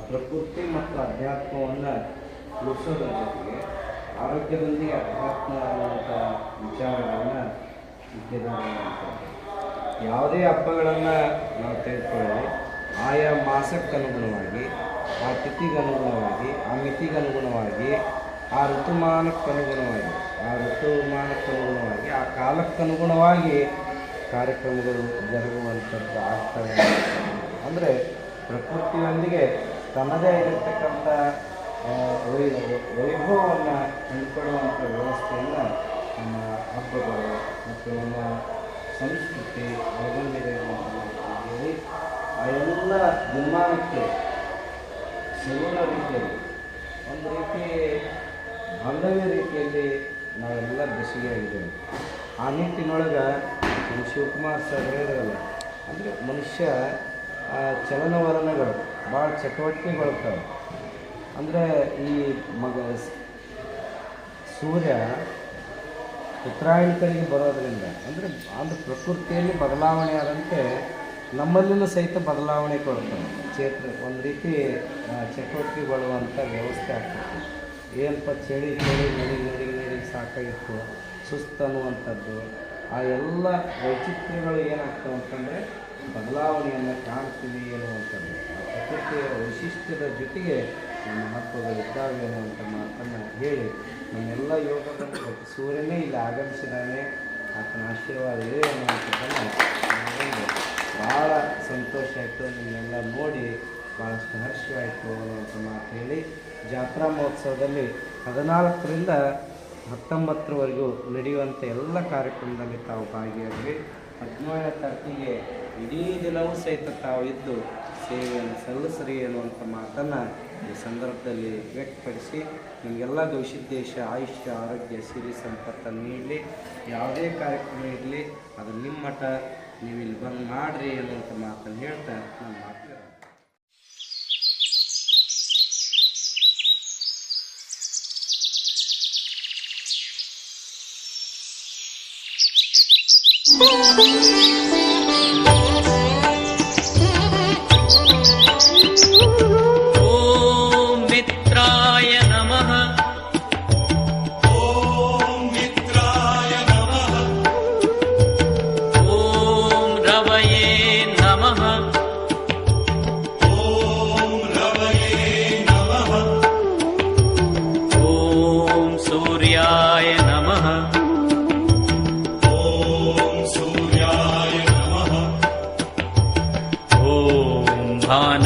ಪ್ರಕೃತಿ ಮತ್ತು ಅಧ್ಯಾತ್ಮವನ್ನು ಉಳಿಸೋದ್ರ ಜೊತೆಗೆ ಆರೋಗ್ಯದೊಂದಿಗೆ ಅಧ್ಯಾತ್ಮ ಅನ್ನುವಂಥ ವಿಚಾರಗಳನ್ನು ಇಟ್ಟಿದ್ದಾರೆ. ಯಾವುದೇ ಹಬ್ಬಗಳನ್ನು ನಾವು ತೆಗೆದುಕೊಳ್ಳಿ, ಆಯಾ ಮಾಸಕ್ಕನುಗುಣವಾಗಿ, ಆ ತಿಥಿಗನುಗುಣವಾಗಿ, ಆ ಮಿತಿಗನುಗುಣವಾಗಿ, ಆ ಋತುಮಾನಕ್ಕನುಗುಣವಾಗಿ, ಆ ಕಾಲಕ್ಕನುಗುಣವಾಗಿ ಕಾರ್ಯಕ್ರಮಗಳು ಜರುಗುವಂಥದ್ದು ಆಗ್ತವೆ. ಅಂದರೆ ಪ್ರಕೃತಿಯೊಂದಿಗೆ ತನ್ನದೇ ಇರತಕ್ಕಂಥ ವೈಭವವನ್ನು ಕಂಡುಕೊಳ್ಳುವಂಥ ವ್ಯವಸ್ಥೆಯನ್ನು ನಮ್ಮ ಹಬ್ಬಗಳು ಮತ್ತು ನಮ್ಮ ಸಂಸ್ಕೃತಿ ಒಳಗೊಂಡಿದೆ ಅಂತ ಹೇಳಿ ಆ ಎಲ್ಲ ನಿರ್ಮಾಣಕ್ಕೆ ಸಗುಣ ರೀತಿಯಲ್ಲಿ ಒಂದು ರೀತಿ ಬಾಂಧವ್ಯ ರೀತಿಯಲ್ಲಿ ನಾವೆಲ್ಲ ಬೆಸುಗೆಯಾಗಿದ್ದೇವೆ. ಆ ನಿಟ್ಟಿನೊಳಗೆ ನಮ್ಮ ಶಿವಕುಮಾರ್ ಸರ್ ಹೇಳಿದ್ರಲ್ಲ, ಅಂದರೆ ಮನುಷ್ಯ ಚಲನವಲನಗಳು ಭಾಳ ಚಟುವಟಿಕೆಗೊಳ್ತವೆ. ಅಂದರೆ ಈ ಸೂರ್ಯ ಉತ್ತರಾಯಣ ಕಡೆಗೆ ಬರೋದರಿಂದ ಅಂದರೆ ಪ್ರಕೃತಿಯಲ್ಲಿ ಬದಲಾವಣೆ ಆದಂತೆ ನಮ್ಮಲ್ಲಿನೂ ಸಹಿತ ಬದಲಾವಣೆಗೊಳ್ತವೆ. ಒಂದು ರೀತಿ ಚಟುವಟಿಕೆಗೊಳ್ಳುವಂಥ ವ್ಯವಸ್ಥೆ ಆಗ್ತದೆ. ಏನಪ್ಪ ಚಳಿ ನಡಿ ಸಾಕಾಗಿತ್ತು, ಸುಸ್ತು ಅನ್ನುವಂಥದ್ದು, ಆ ಎಲ್ಲ ವೈಚಿತ್ರ್ಯಗಳು ಏನಾಗ್ತವೆ ಅಂತಂದರೆ ಬದಲಾವಣೆಯನ್ನು ಕಾಣ್ತೀವಿ ಅನ್ನುವಂಥದ್ದು. ಆ ಪ್ರಕೃತಿಯ ವೈಶಿಷ್ಟ್ಯದ ಜೊತೆಗೆ ನಮ್ಮ ಹಬ್ಬಗಳು ಇದ್ದಾವೆ ಅನ್ನುವಂಥ ಮಾತನ್ನು ಹೇಳಿ ನಮ್ಮೆಲ್ಲ ಯೋಗವನ್ನು ಕೊಟ್ಟು ಸೂರ್ಯನೇ ಇಲ್ಲಿ ಆಗಮಿಸಿದಾನೆ, ಆತನ ಆಶೀರ್ವಾದ ಇದೆ ಅನ್ನುವಂಥದ್ದನ್ನು ಭಾಳ ಸಂತೋಷ ಆಯಿತು. ನಿಮ್ಮೆಲ್ಲ ನೋಡಿ ಭಾಳಷ್ಟು ಹರ್ಷವಾಯಿತು ಅನ್ನುವಂಥ ಮಾತು ಹೇಳಿ, ಜಾತ್ರಾ ಮಹೋತ್ಸವದಲ್ಲಿ 14ರಿಂದ 19ರವರೆಗೂ ನಡೆಯುವಂಥ ಎಲ್ಲ ಕಾರ್ಯಕ್ರಮದಲ್ಲಿ ತಾವು ಭಾಗಿಯಾಗಿ 17ನೇ ತಾರೀಕಿಗೆ ಇಡೀ ದಿನವೂ ಸಹಿತ ತಾವು ಇದ್ದು ಸೇವೆಯನ್ನು ಸಲ್ಲಿಸ್ರಿ ಅನ್ನುವಂಥ ಮಾತನ್ನು ಈ ಸಂದರ್ಭದಲ್ಲಿ ವ್ಯಕ್ತಪಡಿಸಿ, ನಿಮಗೆಲ್ಲ ಗವಿಸಿದ್ದೇಶ ಆಯುಷ್ಯ ಆರೋಗ್ಯ ಸಿರಿ ಸಂಪತ್ತನ್ನು ನೀಡಲಿ. ಯಾವುದೇ ಕಾರ್ಯಕ್ರಮ ಇರಲಿ ಅದು ನಿಮ್ಮ ಮಠ, ನೀವು ಇಲ್ಲಿ ಬಂದು ಮಾಡಿರಿ ಅನ್ನುವಂಥ ಮಾತನ್ನು ಹೇಳ್ತಾ ನಾನು ಮಾತಾಡ್ತೀನಿ. भान